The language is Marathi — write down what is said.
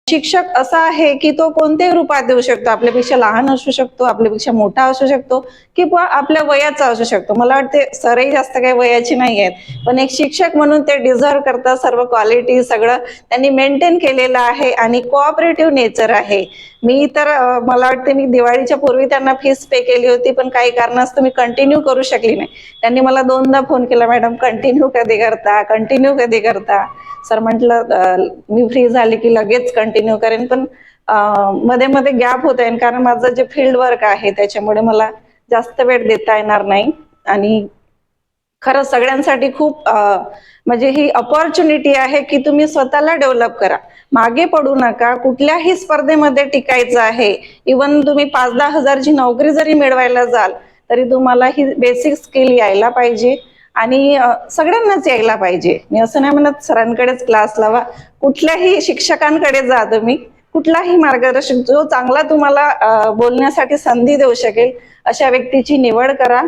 शिक्षक असा आहे की तो कोणत्याही रूपात देऊ शकतो. आपल्यापेक्षा लहान असू शकतो, आपल्यापेक्षा मोठा असू शकतो किंवा आपल्या वयाचा असू शकतो. मला वाटते सरही जास्त काही वयाची नाही आहेत, पण एक शिक्षक म्हणून ते डिझर्व करतात. सर्व क्वालिटी सगळं त्यांनी मेंटेन केलेलं आहे आणि कोऑपरेटिव्ह नेचर आहे. मी तर मला वाटते मी दिवाळीच्या पूर्वी त्यांना फीस पे केली होती, पण काही कारणास्तव मी कंटिन्यू करू शकली नाही. त्यांनी मला 2दा फोन केला, मॅडम कंटिन्यू कधी करता, कंटिन्यू कधी करता. सर म्हटलं मी फ्री झाले की लगेच कंटिन्यू करेन, पण मध्ये मध्ये गॅप होत आहे कारण माझं जे फील्ड वर्क आहे त्याच्यामुळे मला जास्त वेळ देता येणार नाही. आणि खरंच सगळ्यांसाठी खूप म्हणजे ही अपॉर्च्युनिटी आहे की तुम्ही स्वतःला डेव्हलप करा, मागे पडू नका. कुठल्याही स्पर्धेमध्ये टिकायचं आहे. इवन तुम्ही 5-10 हजारची नोकरी जरी मिळवायला जाल तरी तुम्हाला ही बेसिक स्किल यायला पाहिजे आणि सगळ्यांनाच यायला पाहिजे. मी असं नाही म्हणत सरांकडेच क्लास लावा, कुठल्याही शिक्षकांकडे जा तुम्ही, कुठलाही मार्गदर्शक जो चांगला तुम्हाला बोलण्यासाठी संधी देऊ शकेल अशा व्यक्तीची निवड करा.